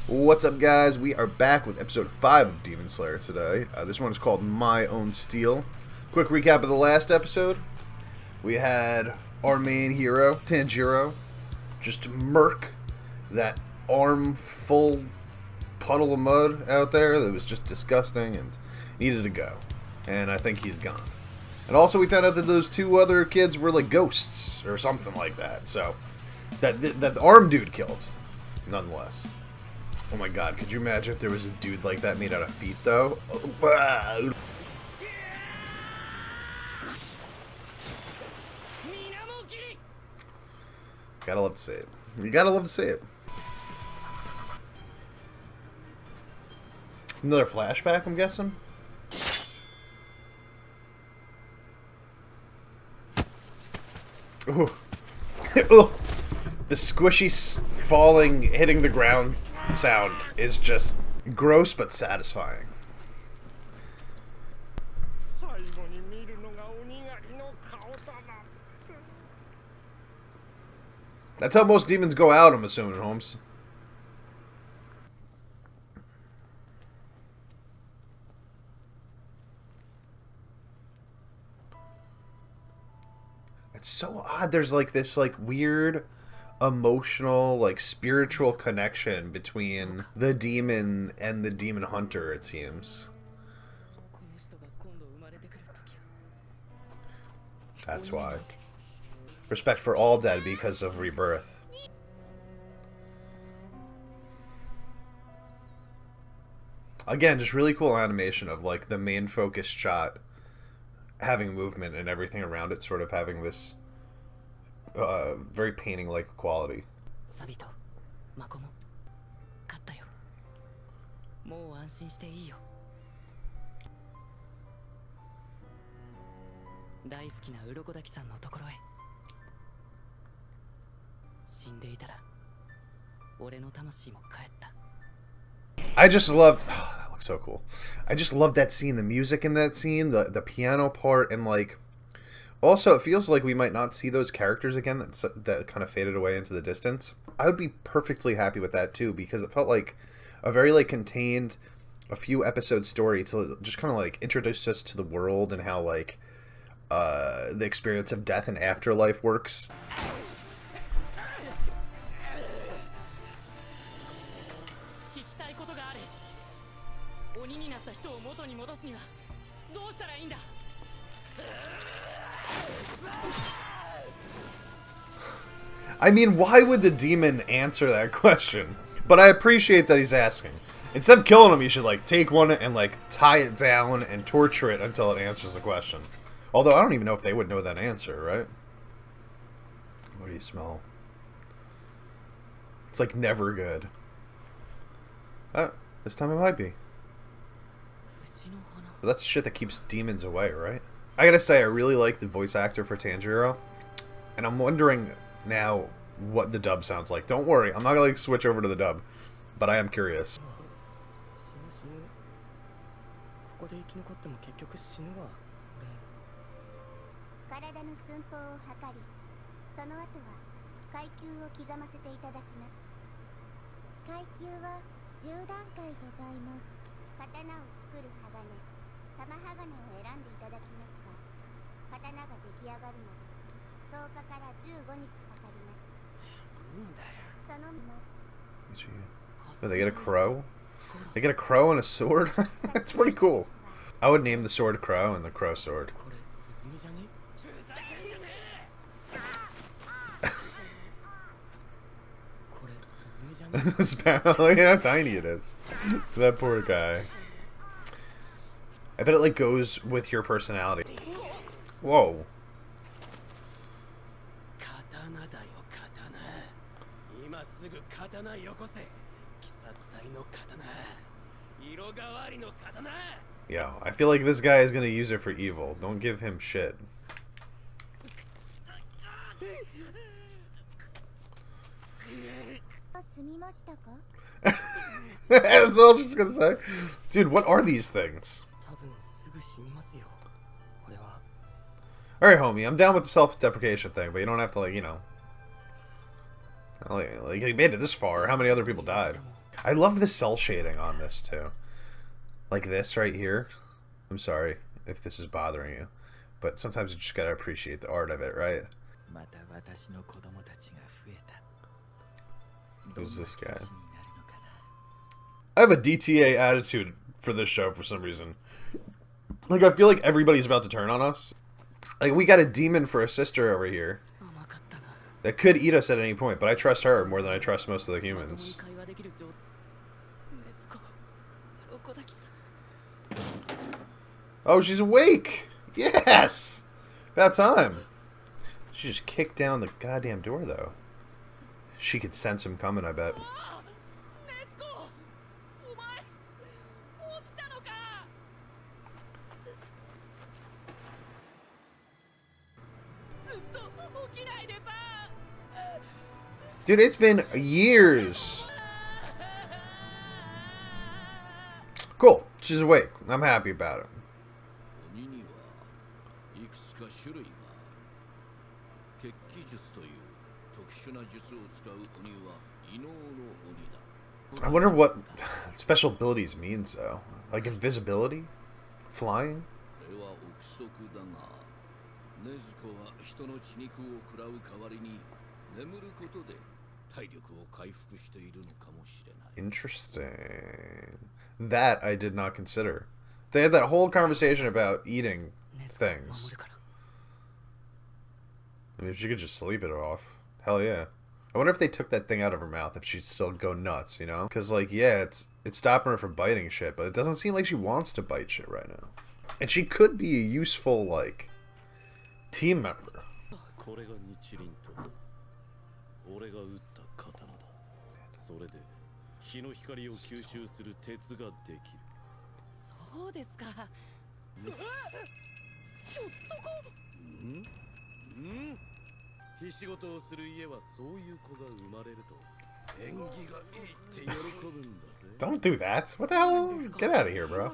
What's up, guys? We are back with episode 5 of Demon Slayer today. This one is called My Own Steel. Quick recap of the last episode. We had our main hero, Tanjiro, just murk that arm-full puddle of mud out there that was just disgusting and needed to go. And I think he's gone. And also we found out that those two other kids were like ghosts or something like that. So, that the arm dude killed, nonetheless. Oh my god, could you imagine if there was a dude like that made out of feet, though? Gotta love to see it. You gotta love to see it. Another flashback, I'm guessing? Ooh. Ooh. The squishy falling, hitting the ground sound is just gross but satisfying. That's how most demons go out, I'm assuming, Holmes. It's so odd. There's like this like weird emotional, like spiritual connection between the demon and the demon hunter, it seems. That's why. Respect for all dead because of rebirth. Again, just really cool animation of like the main focus shot having movement and everything around it sort of having this very painting-like quality. I just loved... Oh, that looks so cool. I just loved that scene, the music in that scene, the piano part, and like... Also, it feels like we might not see those characters again that kind of faded away into the distance. I would be perfectly happy with that too, because it felt like a very like contained, a few episode story to just kind of like introduce us to the world and how like the experience of death and afterlife works. I mean, why would the demon answer that question? But I appreciate that he's asking. Instead of killing him, you should like take one and like tie it down and torture it until it answers the question. Although I don't even know if they would know that answer, right? What do you smell? It's like never good. This time it might be. But that's the shit that keeps demons away, right? I gotta say, I really like the voice actor for Tanjiro. And I'm wondering now what the dub sounds like. Don't worry, I'm not gonna like switch over to the dub, but I am curious. Oh, they get a crow? They get a crow and a sword? That's pretty cool. I would name the sword Crow and the crow sword. Look at how tiny it is. That poor guy. I bet it like goes with your personality. Whoa. Yeah, I feel like this guy is gonna use it for evil. Don't give him shit. That's what I was just gonna say. Dude, what are these things? Alright, homie, I'm down with the self-deprecation thing, but you don't have to, like, you know... Like, you made it this far. How many other people died? I love the cell shading on this too. Like this right here. I'm sorry if this is bothering you, but sometimes you just gotta appreciate the art of it, right? Who's this guy? I have a DTA attitude for this show for some reason. Like, I feel like everybody's about to turn on us. Like, we got a demon for a sister over here that could eat us at any point, but I trust her more than I trust most of the humans. Oh, she's awake! Yes! About time. She just kicked down the goddamn door, though. She could sense him coming, I bet. Dude, it's been years. Cool. She's awake. I'm happy about it. I wonder what special abilities means, though. Like invisibility? Flying? Interesting. That I did not consider. They had that whole conversation about eating things. I mean, if she could just sleep it off. Hell yeah. I wonder if they took that thing out of her mouth, if she'd still go nuts, you know? Because, like, yeah, it's stopping her from biting shit, but it doesn't seem like she wants to bite shit right now. And she could be a useful, like, team member. Don't do that. What the hell? Get out of here, bro.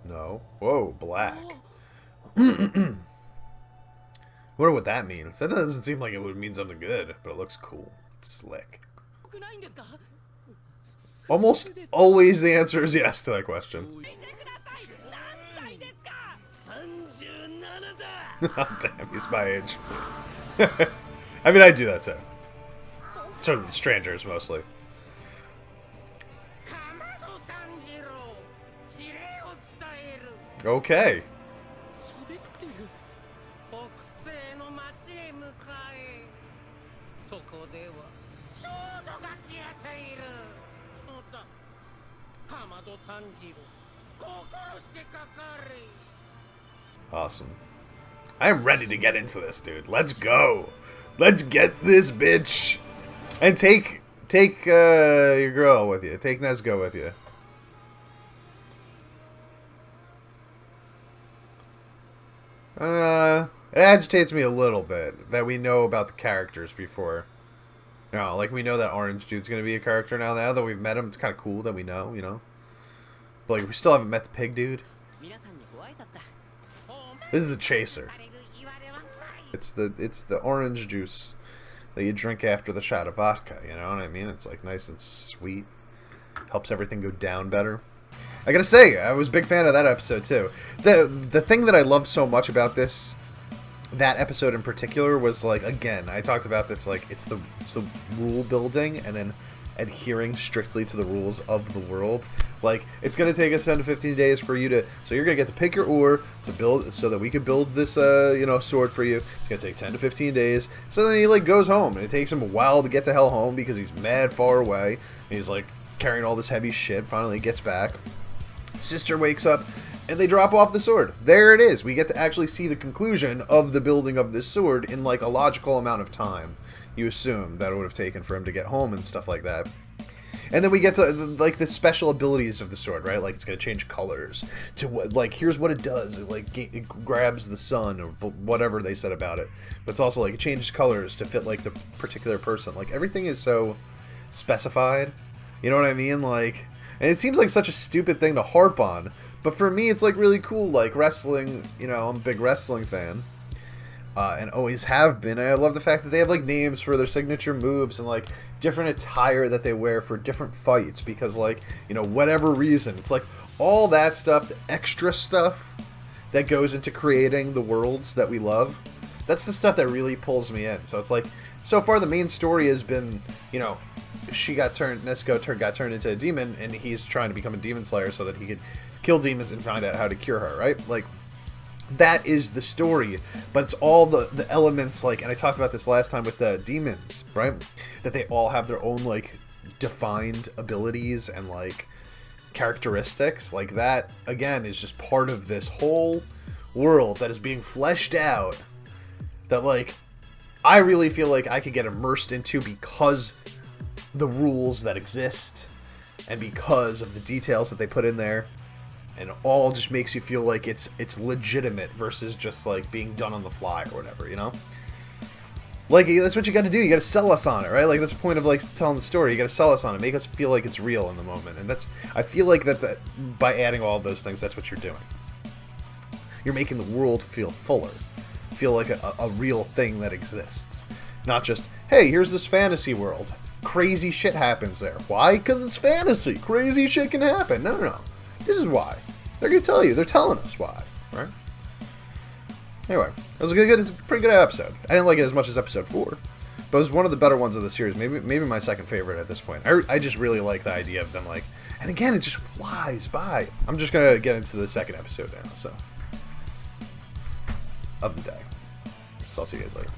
No. Whoa, black. Wonder what that means. That doesn't seem like it would mean something good, but it looks cool. It's slick. Almost always the answer is yes to that question. Oh, damn, he's my age. I mean, I do that too. To strangers, mostly. Okay. Awesome. I am ready to get into this, dude. Let's go. Let's get this bitch. And take your girl with you. Take Nezuko with you. It agitates me a little bit that we know about the characters before. No, like we know that Orange Dude's gonna be a character now. Now that we've met him, it's kind of cool that we know, you know. But like, we still haven't met the pig dude. This is the chaser. It's the orange juice that you drink after the shot of vodka. You know what I mean? It's like nice and sweet. Helps everything go down better. I gotta say, I was a big fan of that episode too. The thing that I love so much about that episode in particular was, like, again, I talked about this, like, it's the rule building and then adhering strictly to the rules of the world. Like, it's going to take us 10 to 15 days for you to, so you're going to get to pick your ore to build, so that we can build this, you know, sword for you. It's going to take 10 to 15 days. So then he, like, goes home, and it takes him a while to get the hell home because he's mad far away. And he's, like, carrying all this heavy shit. Finally gets back. Sister wakes up, and they drop off the sword. There it is. We get to actually see the conclusion of the building of this sword in, like, a logical amount of time. You assume that it would have taken for him to get home and stuff like that. And then we get to, like, the special abilities of the sword, right? Like, it's going to change colors to what, like, here's what it does. It, like, it grabs the sun or whatever they said about it. But it's also, like, it changes colors to fit, like, the particular person. Like, everything is so specified. You know what I mean? Like, And it seems like such a stupid thing to harp on, but for me it's like really cool, like wrestling, you know, I'm a big wrestling fan. And always have been. And I love the fact that they have like names for their signature moves and like different attire that they wear for different fights because, like, you know, whatever reason, it's like all that stuff, the extra stuff that goes into creating the worlds that we love. That's the stuff that really pulls me in. So it's like, so far the main story has been, you know, Nezuko got turned into a demon, and he's trying to become a demon slayer so that he could kill demons and find out how to cure her, right? Like, that is the story, but it's all the elements, like, and I talked about this last time with the demons, right? That they all have their own, like, defined abilities and, like, characteristics. Like, that, again, is just part of this whole world that is being fleshed out that, like, I really feel like I could get immersed into because the rules that exist and because of the details that they put in there. And all just makes you feel like it's legitimate versus just like being done on the fly or whatever, you know? Like, that's what you got to do. You got to sell us on it, right? Like, that's the point of like telling the story. You got to sell us on it, make us feel like it's real in the moment. And that's, I feel like that by adding all of those things, that's what you're doing. You're making the world feel fuller, feel like a real thing that exists, not just, hey, here's this fantasy world. Crazy shit happens there. Why? Because it's fantasy. Crazy shit can happen. No. This is why. They're going to tell you. They're telling us why. Right? Anyway, it was it's a pretty good episode. I didn't like it as much as episode 4. But it was one of the better ones of the series. Maybe my second favorite at this point. I just really like the idea of them, like... And again, it just flies by. I'm just going to get into the second episode now, so... Of the day. So I'll see you guys later.